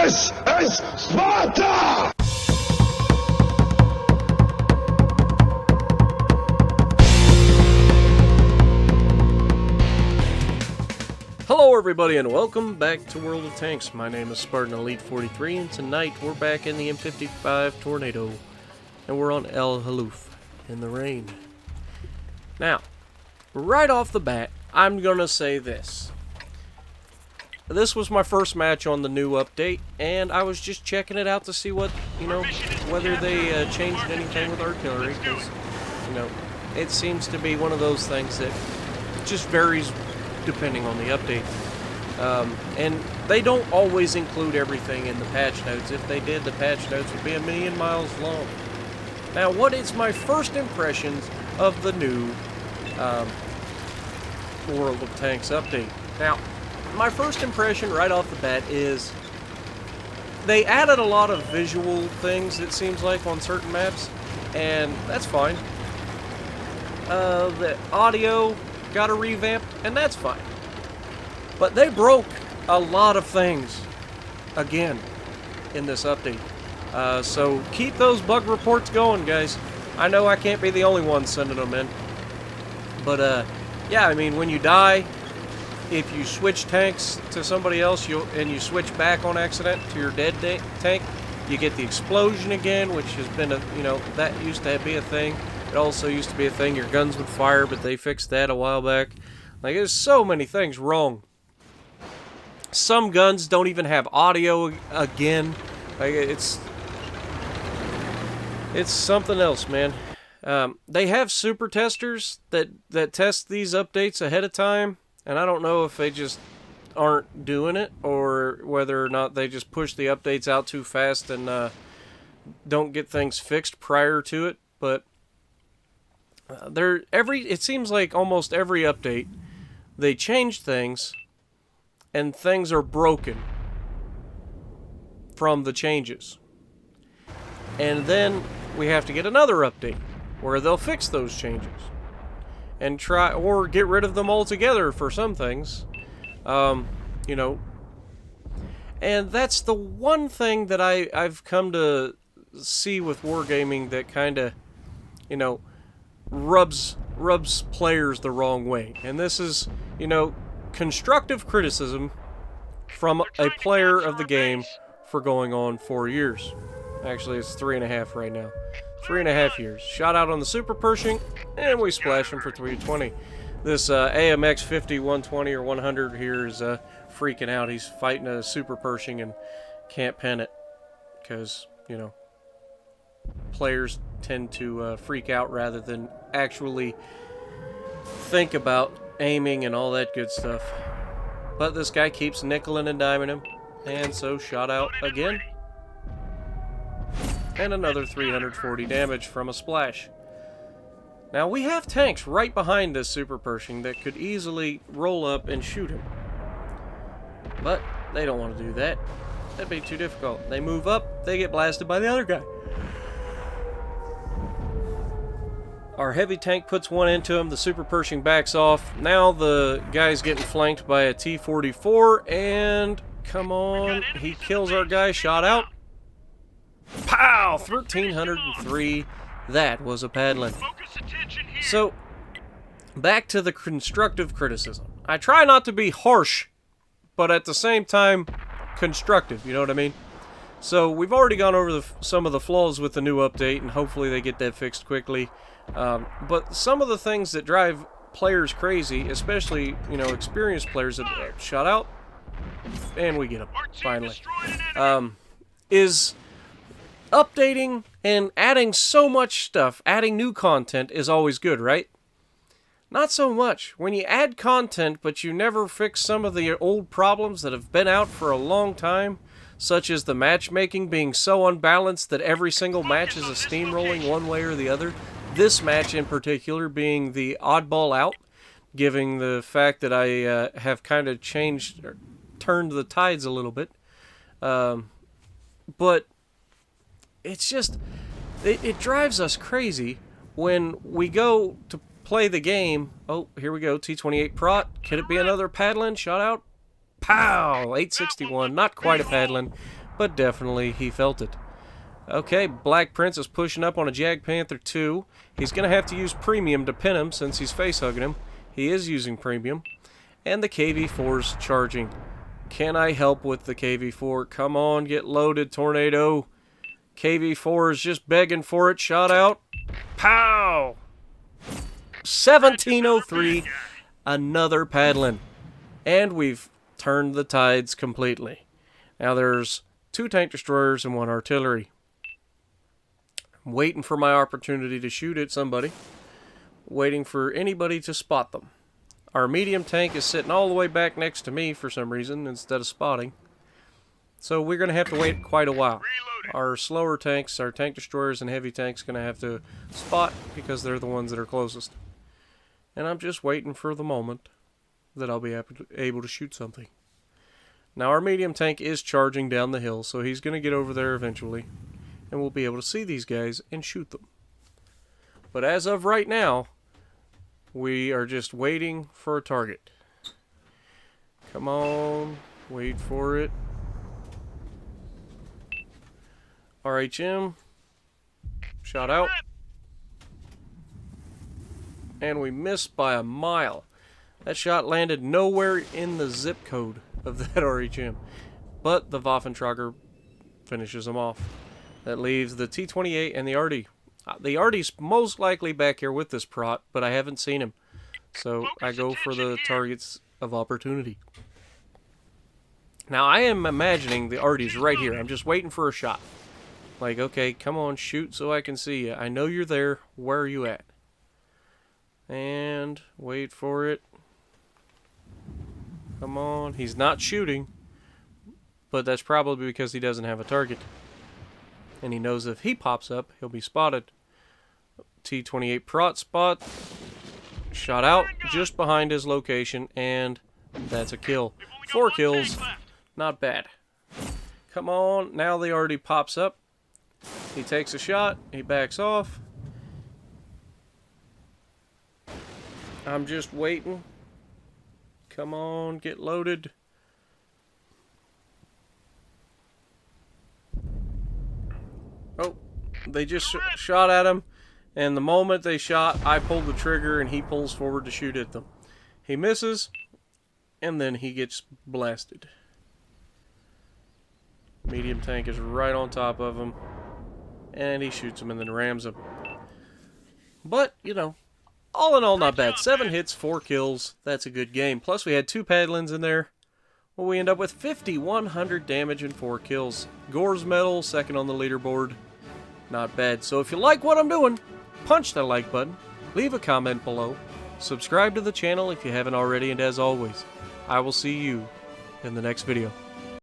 This is Sparta! Hello everybody and welcome back to World of Tanks. My name is Spartan Elite 43 and tonight we're back in the M55 Tornado and we're on El Haluf in the rain. Now, right off the bat, I'm gonna say this. This was my first match on the new update and I was just checking it out to see what, whether they changed anything with artillery, because, it seems to be one of those things that just varies depending on the update. And they don't always include everything in the patch notes. If they did, the patch notes would be a million miles long. Now, what is my first impressions of the new World of Tanks update? Now, my first impression right off the bat is they added a lot of visual things, it seems like, on certain maps, and that's fine. The audio got a revamp, and that's fine. But they broke a lot of things again in this update. So keep those bug reports going, guys. I know I can't be the only one sending them in. But yeah, I mean, when you die, if you switch tanks to somebody else and you switch back on accident to your dead tank, you get the explosion again, which has been that used to be a thing. It also used to be a thing, your guns would fire, but they fixed that a while back. Like, there's so many things wrong. Some guns don't even have audio again. Like, it's something else, man. They have super testers that test these updates ahead of time, and I don't know if they just aren't doing it, or whether or not they just push the updates out too fast and don't get things fixed prior to it, but it seems like almost every update they change things and things are broken from the changes. And then we have to get another update where they'll fix those changes and try or get rid of them altogether for some things. And that's the one thing that I've come to see with wargaming that kind of, rubs players the wrong way. And this is, constructive criticism from a player of the game for going on 4 years. Actually, it's 3.5 right now. 3.5 years. Shot out on the Super Pershing, and we splash him for 320. This AMX 50, 120, or 100 here is freaking out. He's fighting a Super Pershing and can't pen it because, players tend to freak out rather than actually think about aiming and all that good stuff. But this guy keeps nickeling and diming him, and so shot out again. And another 340 damage from a splash. Now we have tanks right behind this Super Pershing that could easily roll up and shoot him. But they don't want to do that. That'd be too difficult. They move up, they get blasted by the other guy. Our heavy tank puts one into him, the Super Pershing backs off. Now the guy's getting flanked by a T-44, and come on, he kills our guy, shot out. Pow! 1,303. That was a Padlin. So, back to the constructive criticism. I try not to be harsh, but at the same time, constructive, you know what I mean? So, we've already gone over some of the flaws with the new update, and hopefully they get that fixed quickly. But some of the things that drive players crazy, especially, experienced players that shot out, and we get them, finally, is updating and adding so much stuff. Adding new content is always good, right? Not so much. When you add content, but you never fix some of the old problems that have been out for a long time, such as the matchmaking being so unbalanced that every single match is a steamrolling one way or the other. This match in particular being the oddball out, given the fact that I have kind of turned the tides a little bit. But it's just, it drives us crazy when we go to play the game. Oh, here we go, T-28 Prot. Could it be another Padlin shot out? Pow! 861, not quite a Padlin, but definitely he felt it. Okay, Black Prince is pushing up on a Jag Panther 2. He's going to have to use Premium to pin him since he's face-hugging him. He is using Premium. And the KV-4's charging. Can I help with the KV-4? Come on, get loaded, Tornado. KV-4 is just begging for it. Shot out. Pow! 1703. Another paddling. And we've turned the tides completely. Now there's 2 tank destroyers and 1 artillery. I'm waiting for my opportunity to shoot at somebody. Waiting for anybody to spot them. Our medium tank is sitting all the way back next to me for some reason instead of spotting. So we're going to have to wait quite a while. Our slower tanks, our tank destroyers and heavy tanks, going to have to spot because they're the ones that are closest. And I'm just waiting for the moment that I'll be able to shoot something. Now our medium tank is charging down the hill, so he's going to get over there eventually. And we'll be able to see these guys and shoot them. But as of right now, we are just waiting for a target. Come on, wait for it. RHM, shot out. And we missed by a mile. That shot landed nowhere in the zip code of that RHM. But the Waffentrager finishes him off. That leaves the T-28 and the RD. The RD's most likely back here with this prot, but I haven't seen him. So I go for the targets of opportunity. Now I am imagining the RD's right here. I'm just waiting for a shot. Like, okay, come on, shoot so I can see you. I know you're there. Where are you at? And wait for it. Come on. He's not shooting, but that's probably because he doesn't have a target. And he knows if he pops up, he'll be spotted. T-28 prot spot. Shot out just behind his location, and that's a kill. 4 kills. Not bad. Come on. Now the already pops up. He takes a shot. He backs off. I'm just waiting. Come on, get loaded. Oh, they just shot at him. And the moment they shot, I pulled the trigger and he pulls forward to shoot at them. He misses, and then he gets blasted. Medium tank is right on top of him. And he shoots him and then rams him. But, you know, all in all, not bad. 7 hits, 4 kills. That's a good game. Plus, we had 2 paddlings in there. Well, we end up with 5,100 damage and 4 kills. Gore's medal, second on the leaderboard. Not bad. So if you like what I'm doing, punch that like button. Leave a comment below. Subscribe to the channel if you haven't already. And as always, I will see you in the next video.